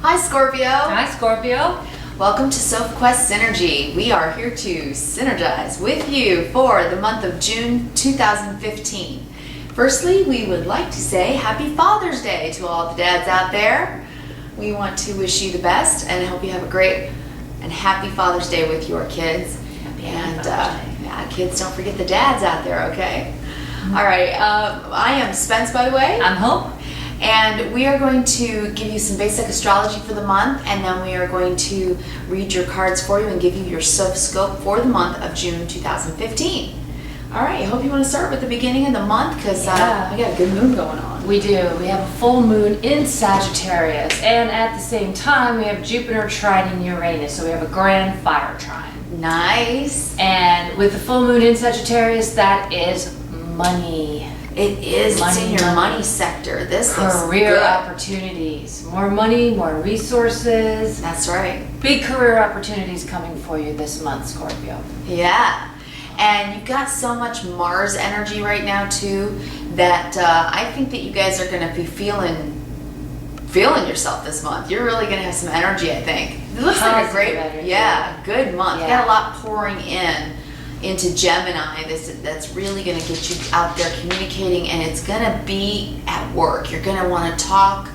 Hi Scorpio. Hi Scorpio. Welcome to Sophquest Synergy. We are here to synergize with you for the month of June 2015. Firstly, we would like to say Happy Father's Day to all the dads out there. We want to wish you the best and hope you have a great and happy Father's Day with your kids. Yeah, kids, don't forget the dads out there, okay? All right, I am Spence, by the way. I'm Hope. And we are going to give you some basic astrology for the month, and then we are going to read your cards for you and give you your Sophscope for the month of June 2015. All right, I hope you want to start with the beginning of the month because we got a good moon going on. We do. We have a full moon in Sagittarius, and at the same time we have Jupiter trining Uranus, so we have a grand fire trine. Nice. And with the full moon in Sagittarius, that is money. It is. It's in your money sector. This looks career good. Opportunities. More money, more resources. That's right. Big career opportunities coming for you this month, Scorpio. Yeah. And you've got so much Mars energy right now too that I think that you guys are going to be feeling yourself this month. You're really going to have some energy, I think. It looks like a great, energy. Good month. Yeah. You got a lot pouring into Gemini. That's really going to get you out there communicating, and it's going to be at work. You're going to want to talk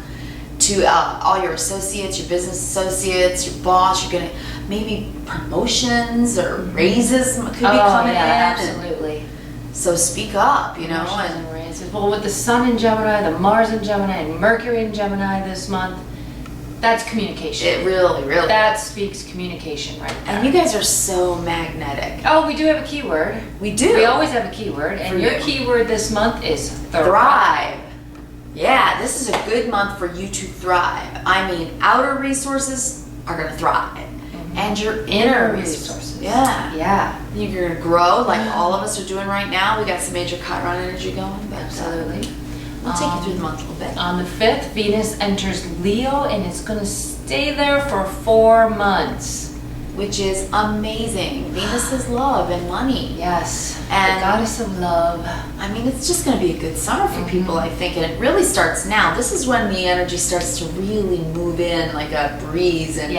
to all your associates, your business associates, your boss. You're going to maybe promotions or raises could be coming in. Absolutely. So speak up, Promotions and raises. Well, with the Sun in Gemini, the Mars in Gemini, and Mercury in Gemini this month, that's communication. It really that speaks communication right there. And you guys are so magnetic. Oh, we do have a keyword. We do. We always have a keyword, and your keyword this month is thrive. Yeah, this is a good month for you to thrive. I mean, outer resources are going to thrive. And your inner resources. Yeah. You're going to grow like all of us are doing right now. We got some major Chiron energy going. But, Absolutely. We'll take you through the month a little bit. On the 5th, Venus enters Leo, and it's going to stay there for 4 months. Which is amazing. Venus is love and money. Yes, and the goddess of love. I mean, it's just going to be a good summer for people, I think. And it really starts now. This is when the energy starts to really move in like a breeze and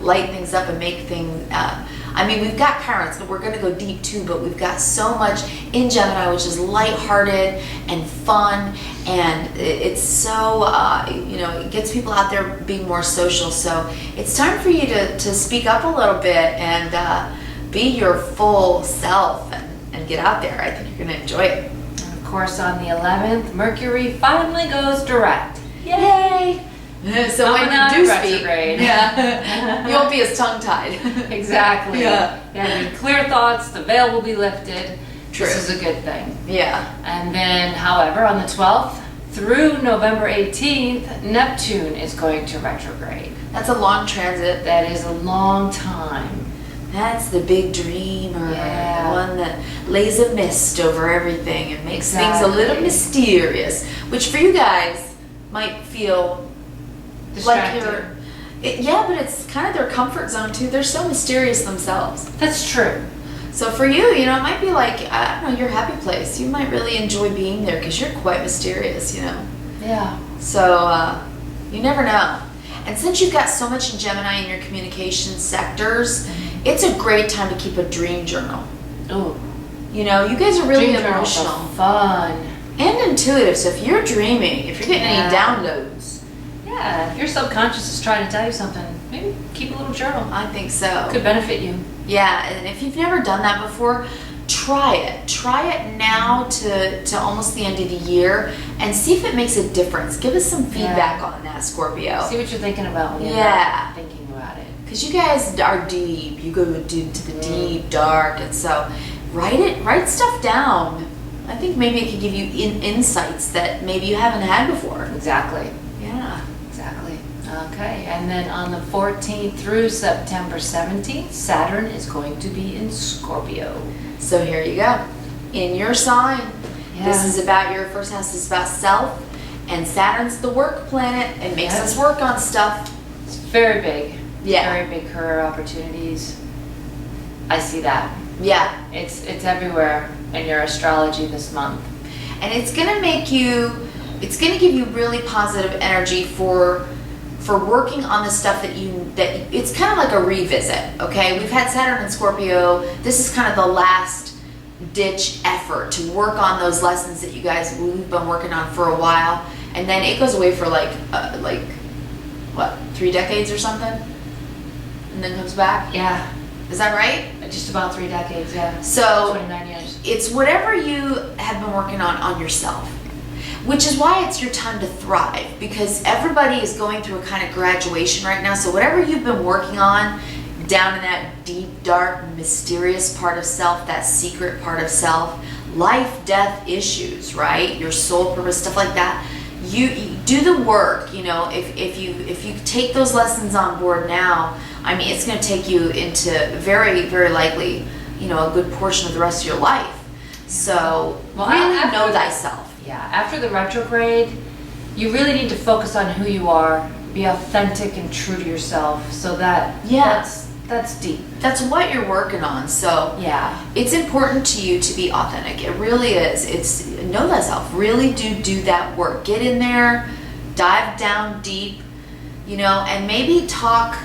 light things up and make things... I mean, we've got currents, but we're going to go deep too, but we've got so much in Gemini, which is lighthearted and fun, and it's so, it gets people out there being more social. So it's time for you to speak up a little bit and be your full self and get out there. I think you're going to enjoy it. And of course, on the 11th, Mercury finally goes direct. Yay! So when you do speak, you won't be as tongue-tied. Exactly. Yeah. Clear thoughts, the veil will be lifted. True. This is a good thing. Yeah. And then, however, on the 12th through November 18th, Neptune is going to retrograde. That's a long transit. That is a long time. That's the big dream, or the one that lays a mist over everything and makes things a little mysterious, which for you guys might feel distracting. Like but it's kind of their comfort zone too. They're so mysterious themselves. That's true. So for you, it might be like, I don't know, your happy place. You might really enjoy being there because you're quite mysterious, Yeah. So you never know. And since you've got so much in Gemini in your communication sectors, it's a great time to keep a dream journal. Oh. You guys are really dream emotional. Fun. And intuitive. So if you're dreaming, if you're getting any downloads. Yeah, if your subconscious is trying to tell you something, maybe keep a little journal. I think so. Could benefit you. Yeah, and if you've never done that before, try it. Try it now to almost the end of the year and see if it makes a difference. Give us some feedback on that, Scorpio. See what you're thinking about when you're thinking about it. Because you guys are deep. You go to the deep, dark, and so write stuff down. I think maybe it could give you insights that maybe you haven't had before. Exactly. Yeah. Exactly. Okay, and then on the 14th through September 17th, Saturn is going to be in Scorpio. So here you go. In your sign. This is about your first house is about self, and Saturn's the work planet. It makes us work on stuff. It's very big. Yeah. Very big career opportunities. I see that. Yeah. It's everywhere in your astrology this month. And it's going to make you, it's going to give you really positive energy for for working on the stuff that it's kind of like a revisit, okay? We've had Saturn and Scorpio. This is kind of the last ditch effort to work on those lessons that we've been working on for a while, and then it goes away for like 3 decades or something, and then comes back. Yeah. Is that right? Just about 3 decades, yeah. So 29 years. It's whatever you have been working on yourself, which is why it's your time to thrive, because everybody is going through a kind of graduation right now. So whatever you've been working on down in that deep, dark, mysterious part of self, that secret part of self, life, death issues, right? Your soul purpose, stuff like that. You do the work, you know. If you take those lessons on board now, I mean, it's going to take you into very, very likely, you know, a good portion of the rest of your life. So really know thyself. Yeah, after the retrograde, you really need to focus on who you are, be authentic and true to yourself. So that's deep. That's what you're working on. So yeah, it's important to you to be authentic. It really is. It's know thyself. Really do that work. Get in there, dive down deep, you know, and maybe talk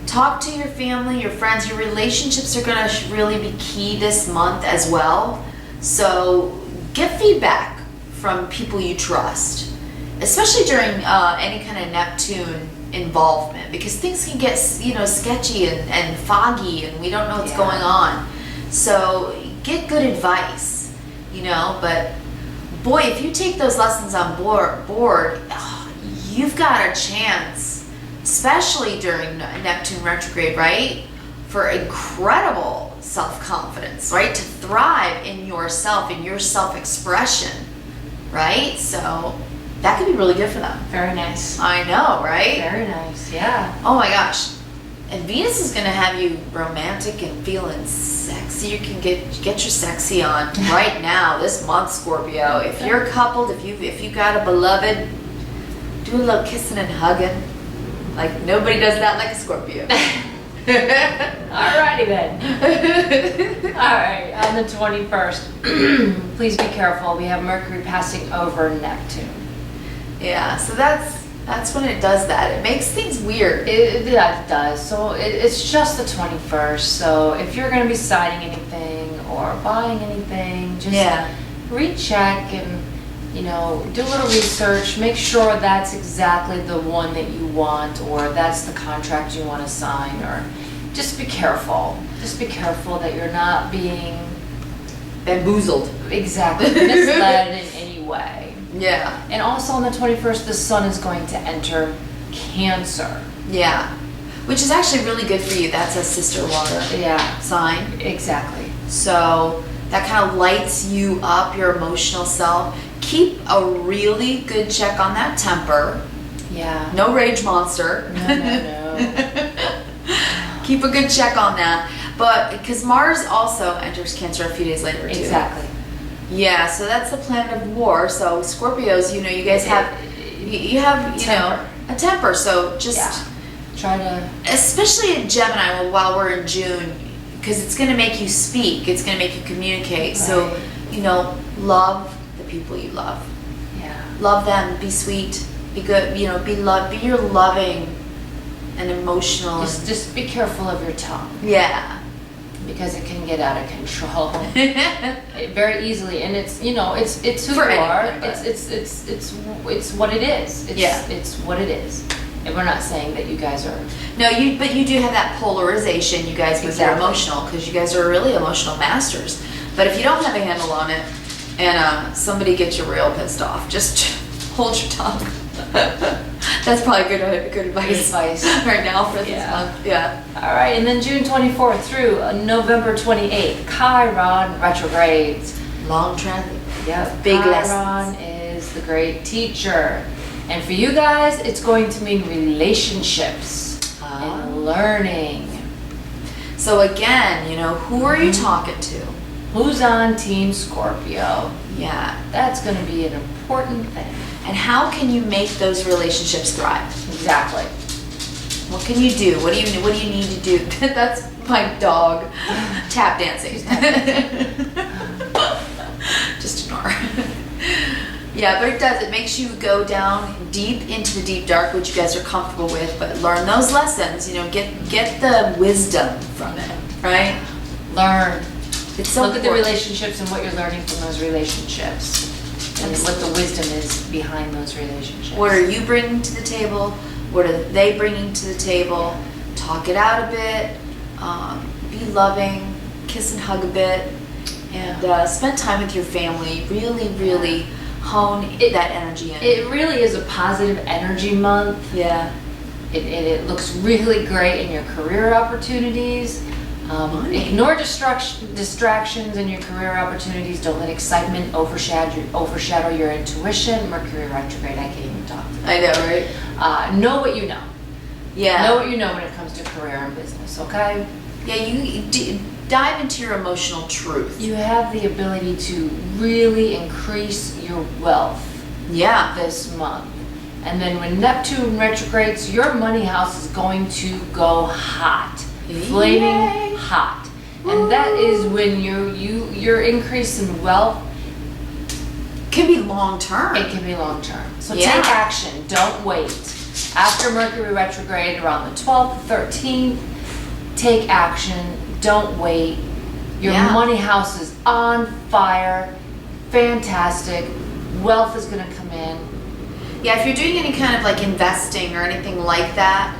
to your family, your friends. Your relationships are going to really be key this month as well. So get feedback from people you trust, especially during any kind of Neptune involvement, because things can get, you know, sketchy and foggy, and we don't know what's going on. So get good advice, you know. But boy, if you take those lessons on board, you've got a chance, especially during Neptune retrograde, right, for incredible self-confidence, right, to thrive in yourself, in your self-expression, right? So that could be really good for them. Very nice. I know, right? Very nice, yeah. Oh my gosh. And Venus is going to have you romantic and feeling sexy. You can get your sexy on right now, this month, Scorpio. If you're coupled, if you got a beloved, do a little kissing and hugging. Like nobody does that like a Scorpio. Alrighty then. Alright, on the 21st, please be careful. We have Mercury passing over Neptune. Yeah, so that's when it does that. It makes things weird. It does. So it's just the 21st. So if you're going to be signing anything or buying anything, just recheck and, you know, do a little research. Make sure that's exactly the one that you want, or that's the contract you want to sign, or just be careful. Just be careful that you're not being bamboozled. Exactly. Misled in any way. Yeah. And also on the 21st, the sun is going to enter Cancer. Yeah. Which is actually really good for you. That's a sister water sign. Exactly. So that kind of lights you up, your emotional self. Keep a really good check on that temper. Yeah. No rage monster. No. Keep a good check on that. But because Mars also enters Cancer a few days later too. Exactly. Yeah, so that's the planet of war. So Scorpios, you know, you guys have you have, you know, a temper. So just try to, especially in Gemini, while we're in June, because it's going to make you speak. It's going to make you communicate. Right. So, you know, love the people you love. Yeah. Love them. Be sweet. Be good. You know, be your loving and emotional. Just be careful of your tongue. Yeah. Because it can get out of control very easily, and it's, you know, it's who for you are. Anybody. It's what it is. It's what it is. And we're not saying that you guys are. No, but you do have that polarization, you guys, with your emotional, because you guys are really emotional masters. But if you don't have a handle on it, and somebody gets you real pissed off, just hold your tongue. That's probably good advice right now for this month. Yeah. All right, and then June 24th through November 28th, Chiron retrogrades. Long transit. Yep. Big Chiron lessons. is the great teacher. And for you guys, it's going to mean relationships and learning. So again, you know, who are you talking to? Who's on Team Scorpio? Yeah. That's going to be an important thing. And how can you make those relationships thrive? Exactly. What can you do? What do you need to do? That's my dog tap dancing. Just ignore. Yeah, but it does. It makes you go down deep into the deep dark, which you guys are comfortable with, but learn those lessons, you know, get the wisdom from it, right? Learn. It's so Look at the important. relationships and what you're learning from those relationships. And what the wisdom is behind those relationships. What are you bringing to the table? What are they bringing to the table? Talk it out a bit. Be loving. Kiss and hug a bit. And spend time with your family. Really, really hone that energy in. It really is a positive energy month. Yeah. It looks really great in your career opportunities. Ignore distractions in your career opportunities. Don't let excitement overshadow your intuition. Mercury retrograde, I can't even talk. I know, right? Know what you know. Yeah. Know what you know when it comes to career and business, okay? Yeah, you dive into your emotional truth. You have the ability to really increase your wealth this month. And then when Neptune retrogrades, your money house is going to go hot. Flaming hot. And that is when your increase in wealth can be long term. It can be long term. So take action. Don't wait. After Mercury retrograde around the 12th, 13th, take action. Don't wait. Your money house is on fire. Fantastic. Wealth is going to come in. Yeah, if you're doing any kind of like investing or anything like that,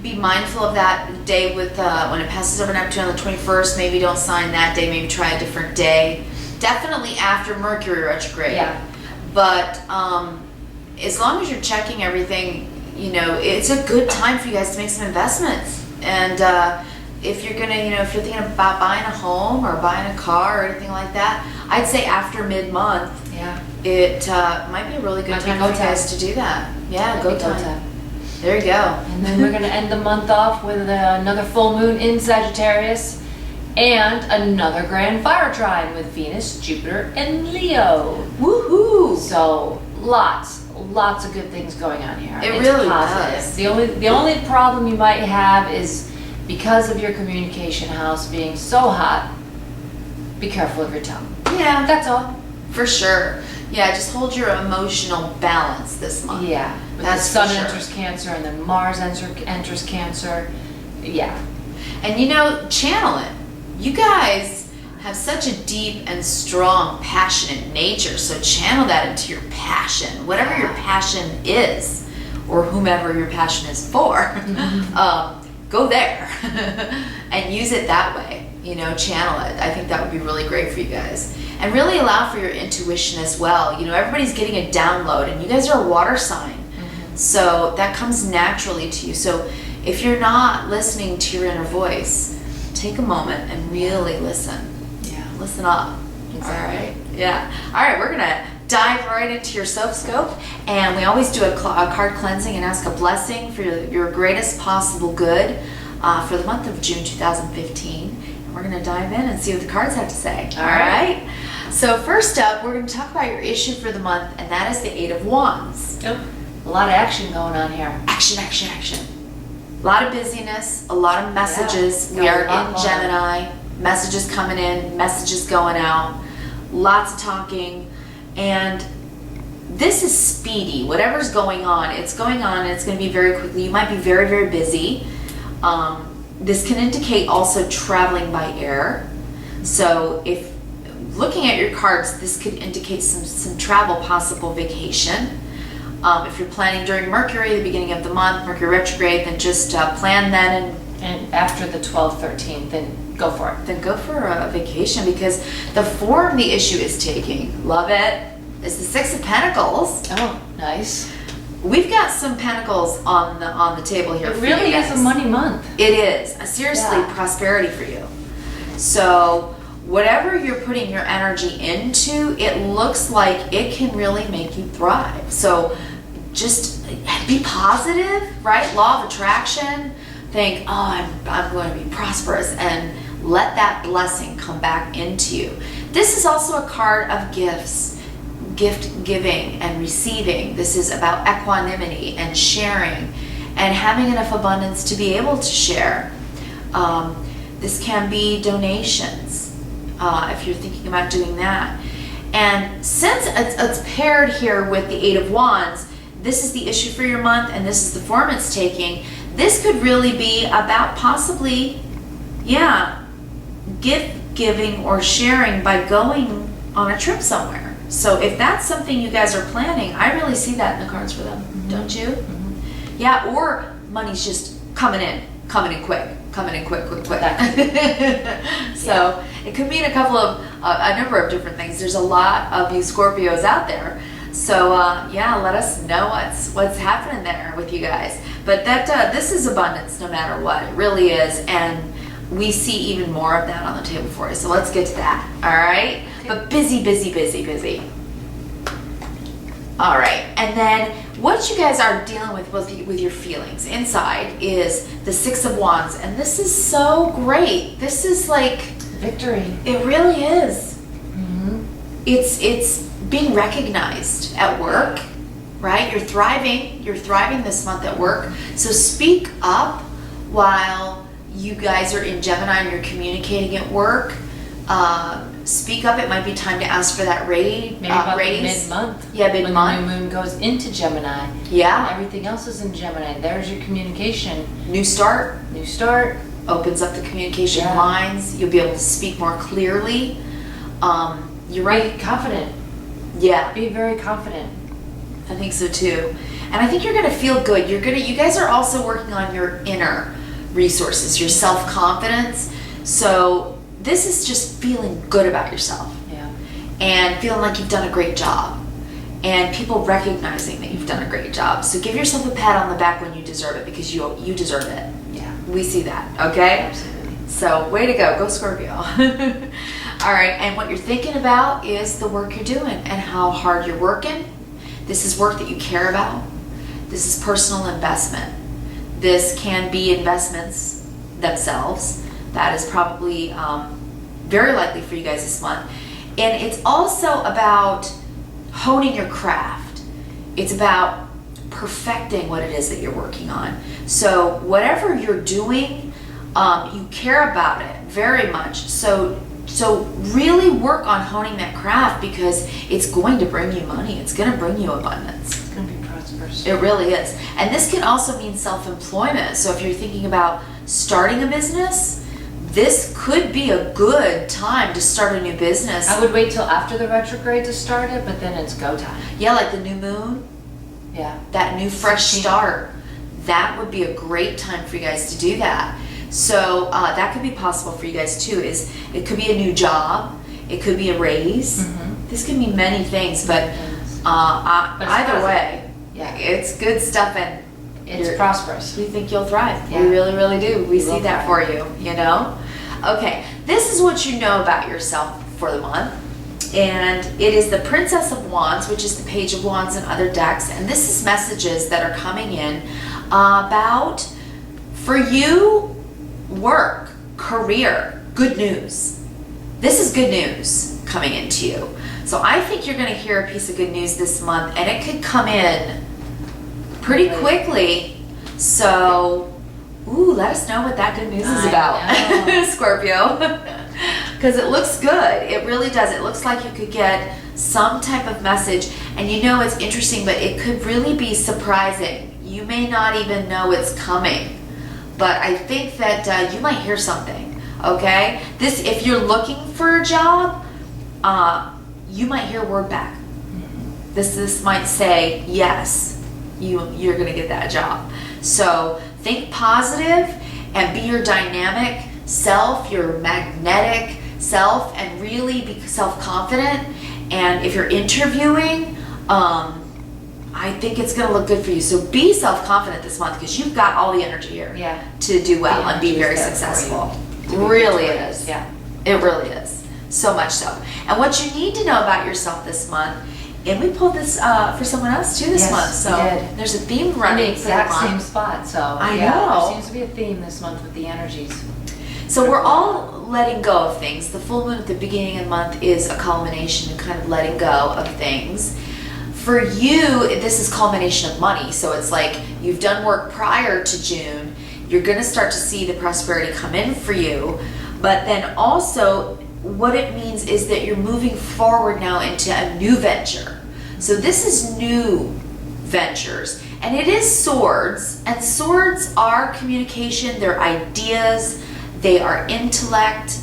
be mindful of that day with when it passes over Neptune on the 21st. Maybe don't sign that day. Maybe try a different day. Definitely after Mercury retrograde. Yeah. But as long as you're checking everything, you know, it's a good time for you guys to make some investments. And if you're gonna, you know, if you're thinking about buying a home or buying a car or anything like that, I'd say after mid-month. Yeah. It might be a really good time for you guys to do that. Yeah, go time. There you go. And then we're going to end the month off with another full moon in Sagittarius and another grand fire trine with Venus, Jupiter, and Leo. Woohoo! So lots of good things going on here. It really does. The only problem you might have is because of your communication house being so hot, be careful of your tongue. Yeah. That's all. For sure. Yeah, just hold your emotional balance this month. Yeah. That's the Sun for sure. enters Cancer and then Mars enters Cancer. Yeah. And you know, channel it. You guys have such a deep and strong, passionate nature, so channel that into your passion. Whatever your passion is, or whomever your passion is for, go there and use it that way. You know, channel it. I think that would be really great for you guys. And really allow for your intuition as well. You know, everybody's getting a download, and you guys are a water sign. So that comes naturally to you. So if you're not listening to your inner voice, take a moment and really listen. Yeah. Listen up. Exactly. All right. Yeah. All right, we're going to dive right into your Sophscope, and we always do a card cleansing and ask a blessing for your greatest possible good for the month of June 2015. And we're going to dive in and see what the cards have to say. All right. So first up, we're going to talk about your issue for the month, and that is the Eight of Wands. Yep. A lot of action going on here. Action, action, action. A lot of busyness, a lot of messages. We are in Gemini. Messages coming in, messages going out. Lots of talking. And this is speedy. Whatever's going on, it's going on, and it's going to be very quickly. You might be very, very busy. This can indicate also traveling by air. So if looking at your cards, this could indicate some travel, possible vacation. If you're planning during Mercury, the beginning of the month, Mercury retrograde, then just plan then. And after the 12th, 13th, then go for it. Then go for a vacation, because the form the issue is taking, love it, is the Six of Pentacles. Oh, nice. We've got some pentacles on the table here. It really is a money month. It is. Seriously, prosperity for you. So whatever you're putting your energy into, it looks like it can really make you thrive. So just be positive, right? Law of attraction. Think, oh, I'm going to be prosperous, and let that blessing come back into you. This is also a card of gifts, gift giving and receiving. This is about equanimity and sharing and having enough abundance to be able to share. This can be donations if you're thinking about doing that. And since it's paired here with the Eight of Wands, this is the issue for your month and this is the form it's taking. This could really be about possibly, giving or sharing by going on a trip somewhere. So if that's something you guys are planning, I really see that in the cards for them, don't you? Yeah, or money's just coming in quick. So it could mean a number of different things. There's a lot of you Scorpios out there. So let us know what's happening there with you guys. But this is abundance no matter what. It really is. And we see even more of that on the table for you. So let's get to that. All right? Okay. But busy. All right. And then what you guys are dealing with your feelings inside is the Six of Wands. And this is so great. This is like victory. It really is. It's being recognized at work, right? You're thriving this month at work. So speak up while you guys are in Gemini and you're communicating at work. Speak up. It might be time to ask for that raise. Maybe about mid-month. Yeah, mid-month. When the new moon goes into Gemini. Yeah. Everything else is in Gemini. There's your communication. New start. Opens up the communication lines. You'll be able to speak more clearly. You're right. Be confident. Yeah. Be very confident. I think so too. And I think you're going to feel good. You guys are also working on your inner resources, your self-confidence. So this is just feeling good about yourself. Yeah. And feeling like you've done a great job. And people recognizing that you've done a great job. So give yourself a pat on the back when you deserve it, because you deserve it. Yeah. We see that, okay? Absolutely. So way to go Scorpio. All right, and what you're thinking about is the work you're doing and how hard you're working. This is work that you care about. This is personal investment. This can be investments themselves. That is probably very likely for you guys this month. And it's also about honing your craft. It's about perfecting what it is that you're working on. So whatever you're doing, you care about it very much. So really work on honing that craft, because it's going to bring you money. It's going to bring you abundance. It's going to be prosperous. It really is. And this can also mean self-employment. So if you're thinking about starting a business, this could be a good time to start a new business. I would wait till after the retrograde to start it, but then it's go time. Yeah, like the new moon. Yeah. That new fresh start. That would be a great time for you guys to do that. So that could be possible for you guys too. It could be a new job. It could be a raise. This can mean many things, but either way, it's good stuff, and it's prosperous. We think you'll thrive. Yeah. We really, really do. We see that thrive. for you, you know? Okay, this is what you know about yourself for the month. And it is the Princess of Wands, which is the Page of Wands in other decks. And this is messages that are coming in about, for you, work, career, good news. This is good news coming into you. So I think you're going to hear a piece of good news this month, and it could come in pretty quickly. So, let us know what that good news is about, Scorpio. Because it looks good. It really does. It looks like you could get some type of message. And you know, it's interesting, but it could really be surprising. You may not even know it's coming. But I think that you might hear something, okay? If you're looking for a job, you might hear word back. This might say, yes, you're going to get that job. So think positive and be your dynamic self, your magnetic self, and really be self-confident. And if you're interviewing, I think it's going to look good for you. So be self-confident this month, because you've got all the energy here to do well and be very successful. It really is. Yeah. It really is. So much so. And what you need to know about yourself this month, and we pulled this for someone else too this month. So there's a theme running in the exact same spot. So I know. There seems to be a theme this month with the energies. So we're all letting go of things. The full moon at the beginning of the month is a culmination and kind of letting go of things. For you, this is culmination of money. So it's like you've done work prior to June. You're going to start to see the prosperity come in for you. But then also what it means is that you're moving forward now into a new venture. So this is new ventures, and it is swords, and swords are communication, they're ideas, they are intellect,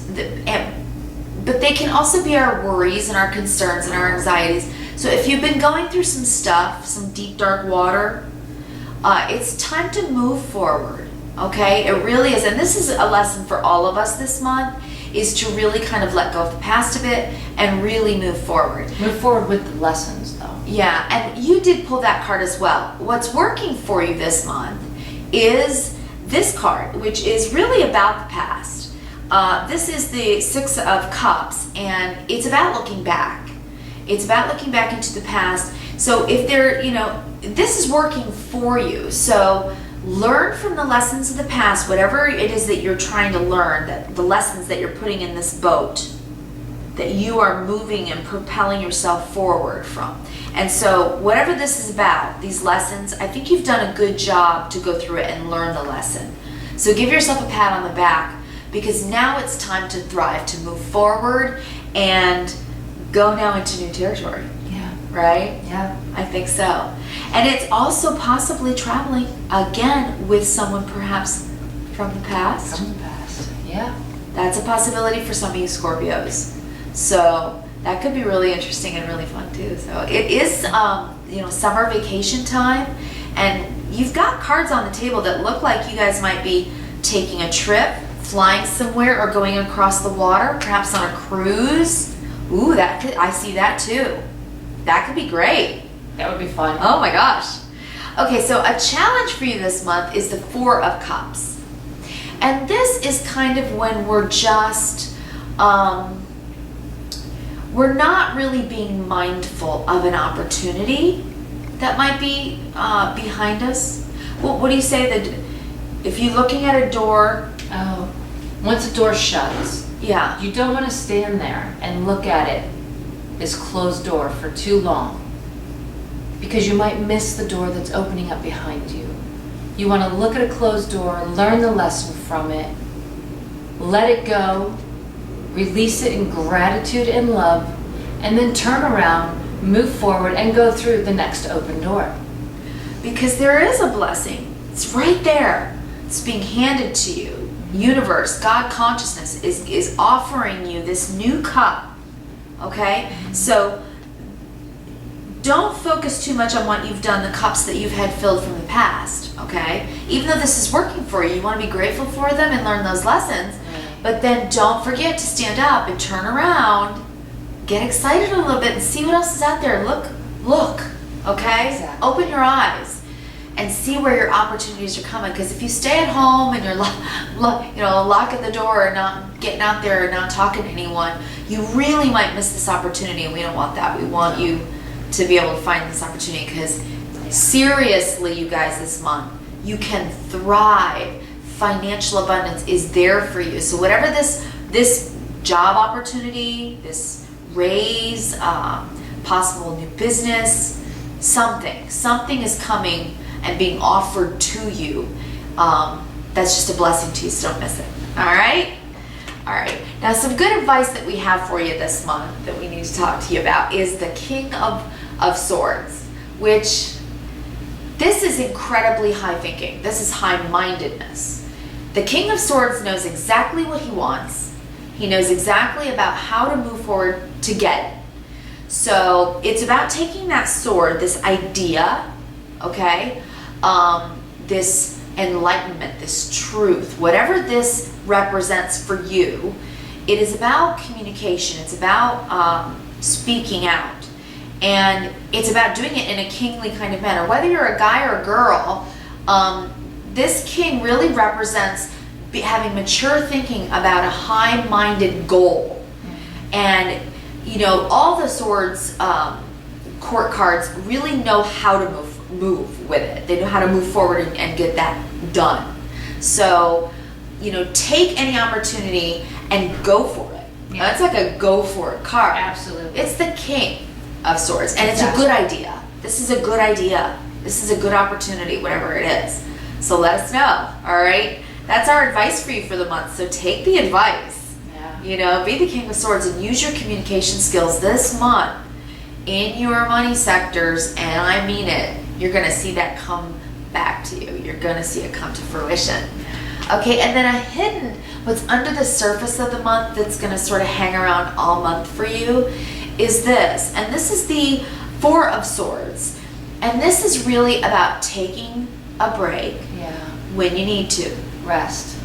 but they can also be our worries and our concerns and our anxieties. So if you've been going through some stuff, some deep dark water, it's time to move forward, okay? It really is, and this is a lesson for all of us this month, is to really kind of let go of the past a bit and really move forward. Move forward with the lessons, though. Yeah, and you did pull that card as well. What's working for you this month is this card, which is really about the past. This is the Six of Cups, and it's about looking back. It's about looking back into the past. So if there, this is working for you. So learn from the lessons of the past, whatever it is that you're trying to learn, that the lessons that you're putting in this boat, that you are moving and propelling yourself forward from. And so whatever this is about, these lessons, I think you've done a good job to go through it and learn the lesson. So give yourself a pat on the back, because now it's time to thrive, to move forward and go now into new territory. Yeah. Right? Yeah. I think so. And it's also possibly traveling again with someone perhaps from the past. From the past, yeah. That's a possibility for some of you Scorpios. So that could be really interesting and really fun too. So it is, summer vacation time, and you've got cards on the table that look like you guys might be taking a trip, flying somewhere, or going across the water, perhaps on a cruise. Ooh, I see that too. That could be great. That would be fun. Oh my gosh. Okay, so a challenge for you this month is the Four of Cups. And this is kind of when we're just, we're not really being mindful of an opportunity that might be behind us. Well, what do you say that if you're looking at a door? Oh, once a door shuts, yeah, you don't want to stand there and look at it, this closed door, for too long, because you might miss the door that's opening up behind you. You want to look at a closed door, learn the lesson from it, let it go, release it in gratitude and love, and then turn around, move forward, and go through the next open door. Because there is a blessing. It's right there. It's being handed to you. Universe, God consciousness is offering you this new cup. Okay? So don't focus too much on what you've done, the cups that you've had filled from the past. Okay? Even though this is working for you, you want to be grateful for them and learn those lessons. But then don't forget to stand up and turn around, get excited a little bit, and see what else is out there. Look, okay? Exactly. Open your eyes and see where your opportunities are coming. Because if you stay at home and you're locking the door and not getting out there and not talking to anyone, you really might miss this opportunity, and we don't want that. We want you to be able to find this opportunity, because seriously, you guys, this month, you can thrive. Financial abundance is there for you. So whatever this job opportunity, this raise, possible new business, something is coming and being offered to you. That's just a blessing to you, so don't miss it. All right? All right. Now, some good advice that we have for you this month that we need to talk to you about is the King of Swords, which this is incredibly high thinking. This is high-mindedness. The King of Swords knows exactly what he wants. He knows exactly about how to move forward to get it. So it's about taking that sword, this idea, okay, this enlightenment, this truth, whatever this represents for you. It is about communication. It's about speaking out. And it's about doing it in a kingly kind of manner. Whether you're a guy or a girl, this king really represents having mature thinking about a high-minded goal. And, all the swords court cards really know how to move with it. They know how to move forward and get that done. So, take any opportunity and go for it. Yeah. That's like a go for it card. Absolutely. It's the King of Swords, and it's a good idea. This is a good idea. This is a good opportunity, whatever it is. So let us know, all right? That's our advice for you for the month, so take the advice. You know, be the King of Swords and use your communication skills this month in your money sectors, and I mean it. You're going to see that come back to you. You're going to see it come to fruition. Okay, and then a hidden, what's under the surface of the month that's going to sort of hang around all month for you is this. And this is the Four of Swords. And this is really about taking a break when you need to. Rest.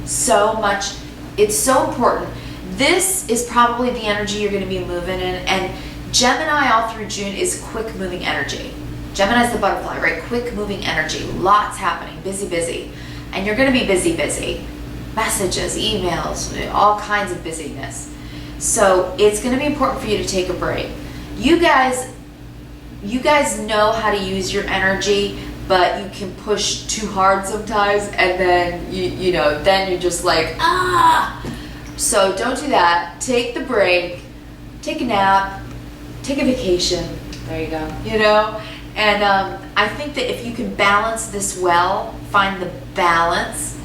So much. It's so important. This is probably the energy you're going to be moving in. And Gemini all through June is quick moving energy. Gemini's the butterfly, right? Quick moving energy. Lots happening. Busy, busy. And you're going to be busy, busy. Messages, emails, all kinds of busyness. So it's going to be important for you to take a break. You guys know how to use your energy, but you can push too hard sometimes, and then you know, then you're just like, ah. So don't do that. Take the break, take a nap, take a vacation. There you go. You know, and I think that if you can balance this well, find the balance,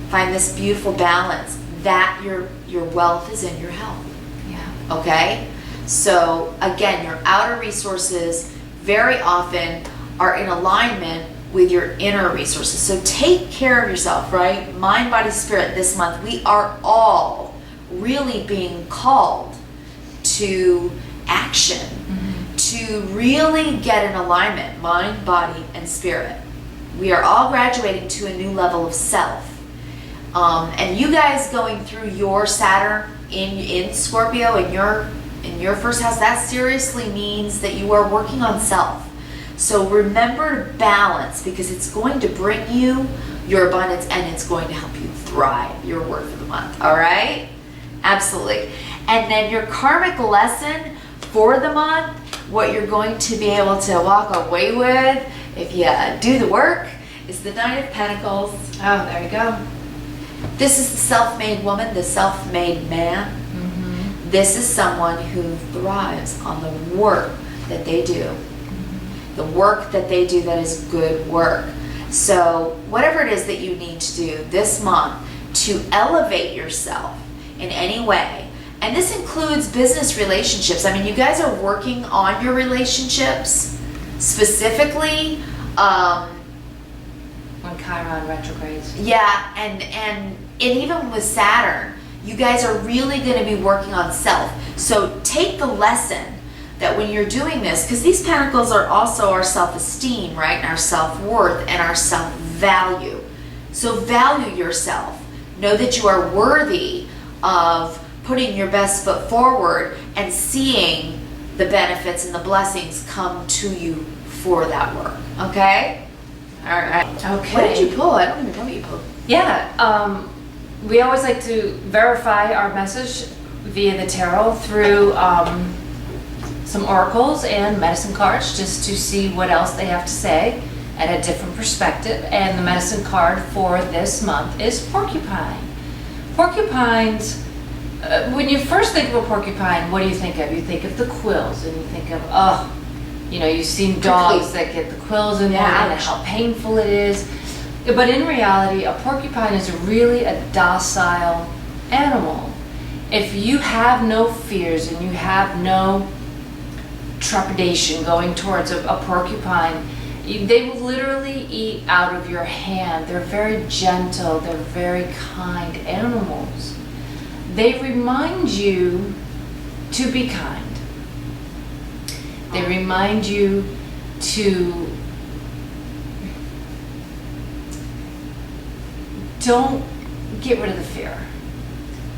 find this beautiful balance, that your wealth is in your health. Yeah. Okay? So again, your outer resources very often are in alignment with your inner resources. So take care of yourself, right? Mind, body, spirit this month. We are all really being called to action, to really get in alignment, mind, body, and spirit. We are all graduating to a new level of self. And you guys going through your Saturn in Scorpio in your first house, that seriously means that you are working on self. So remember to balance, because it's going to bring you your abundance and it's going to help you thrive, your word for the month. All right? Absolutely. And then your karmic lesson for the month, what you're going to be able to walk away with if you do the work, is the Nine of Pentacles. Oh, there you go. This is the self-made woman, the self-made man. This is someone who thrives on the work that they do. The work that they do that is good work. So whatever it is that you need to do this month to elevate yourself in any way, and this includes business relationships. I mean, you guys are working on your relationships specifically. When Chiron retrogrades. Yeah, and even with Saturn, you guys are really going to be working on self. So take the lesson that when you're doing this, because these pentacles are also our self-esteem, right? And our self-worth and our self-value. So value yourself. Know that you are worthy of putting your best foot forward and seeing the benefits and the blessings come to you for that work. Okay? All right. Okay. What did you pull? I don't even know what you pulled. Yeah. We always like to verify our message via the tarot through some oracles and medicine cards, just to see what else they have to say at a different perspective. And the medicine card for this month is porcupine. Porcupines, when you first think of a porcupine, what do you think of? You think of the quills, and you think of, you've seen dogs that get the quills in there and how painful it is. But in reality, a porcupine is really a docile animal. If you have no fears and you have no trepidation going towards a porcupine, they will literally eat out of your hand. They're very gentle, they're very kind animals. They remind you to be kind. They remind you to don't get rid of the fear.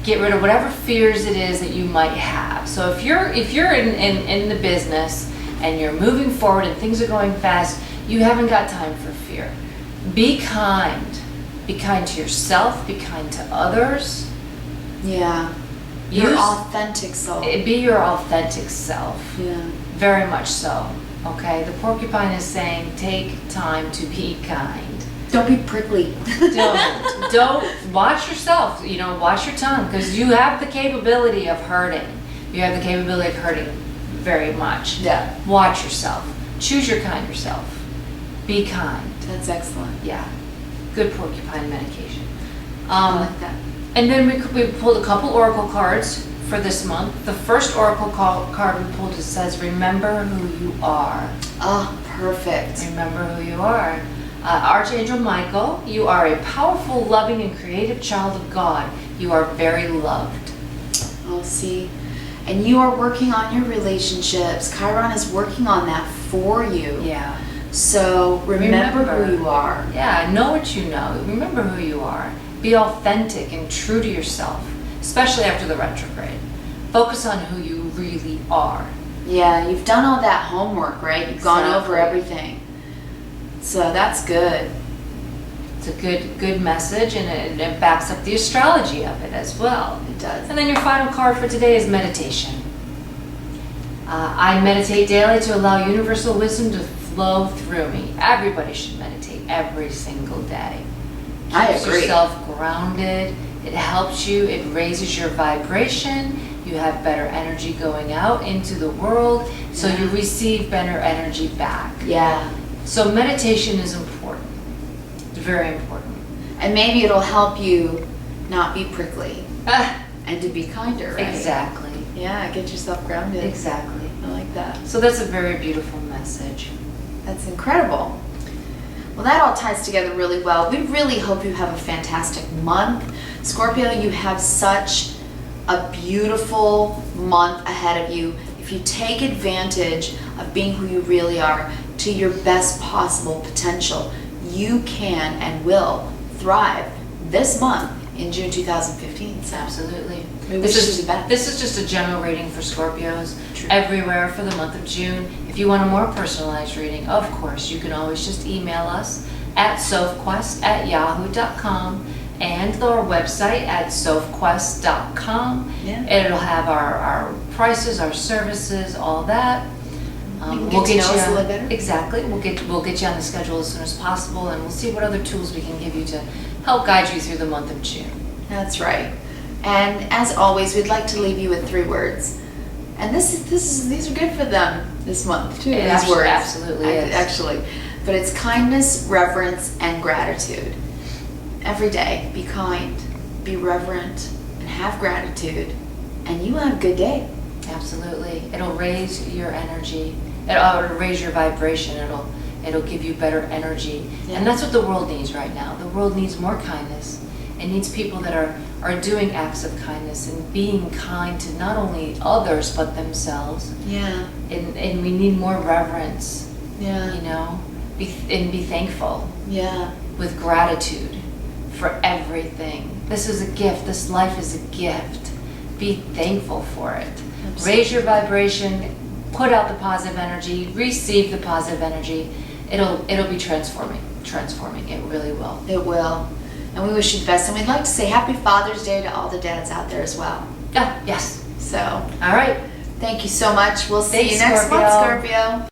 Get rid of whatever fears it is that you might have. So if you're in the business and you're moving forward and things are going fast, you haven't got time for fear. Be kind. Be kind to yourself. Be kind to others. Yeah. Your authentic self. Be your authentic self. Yeah. Very much so. Okay? The porcupine is saying, take time to be kind. Don't be prickly. Don't watch yourself. Watch your tongue, because you have the capability of hurting. You have the capability of hurting very much. Yeah. Watch yourself. Choose your kinder self. Be kind. That's excellent. Yeah. Good porcupine medication. I like that. And then we pulled a couple oracle cards for this month. The first oracle card we pulled, it says, remember who you are. Oh, perfect. Remember who you are. Archangel Michael, you are a powerful, loving, and creative child of God. You are very loved. Oh, see. And you are working on your relationships. Chiron is working on that for you. Yeah. So remember who you are. Yeah, know what you know. Remember who you are. Be authentic and true to yourself, especially after the retrograde. Focus on who you really are. Yeah, you've done all that homework, right? You've gone over everything. So that's good. It's a good message, and it backs up the astrology of it as well. It does. And then your final card for today is meditation. I meditate daily to allow universal wisdom to flow through me. Everybody should meditate every single day. I Keeps agree. yourself grounded. It helps you. It raises your vibration. You have better energy going out into the world, so you receive better energy back. Yeah. So meditation is important. It's very important. And maybe it'll help you not be prickly and to be kinder, right? Exactly. Yeah, get yourself grounded. Exactly. I like that. So that's a very beautiful message. That's incredible. Well, that all ties together really well. We really hope you have a fantastic month. Scorpio, you have such a beautiful month ahead of you. If you take advantage of being who you really are to your best possible potential, you can and will thrive this month in June 2015. So Absolutely. This is just a general reading for Scorpios. True. Everywhere for the month of June. If you want a more personalized reading, of course, you can always just email us at sophquest@yahoo.com and our website at sophquest.com. Yeah. It'll have our prices, our services, all that. We'll get to know us a little better. Exactly. We'll get you on the schedule as soon as possible, and we'll see what other tools we can give you to help guide you through the month of June. That's right. And as always, we'd like to leave you with 3 words. And these are good for them this month too. These words. Absolutely is. Actually. But it's kindness, reverence, and gratitude. Every day, be kind, be reverent, and have gratitude, and you will have a good day. Absolutely. It'll raise your energy. It'll raise your vibration. It'll give you better energy. Yeah. And that's what the world needs right now. The world needs more kindness. It needs people that are doing acts of kindness and being kind to not only others but themselves. Yeah. And we need more reverence. Yeah. You know, be thankful. Yeah. With gratitude for everything. This is a gift. This life is a gift. Be thankful for it. Absolutely. Raise your vibration. Put out the positive energy. Receive the positive energy. It'll be transforming. It really will. It will. And we wish you the best. And we'd like to say Happy Father's Day to all the dads out there as well. Ah, yes. So, All right. thank you so much. We'll see Thanks, you next Scorpio. month, Scorpio.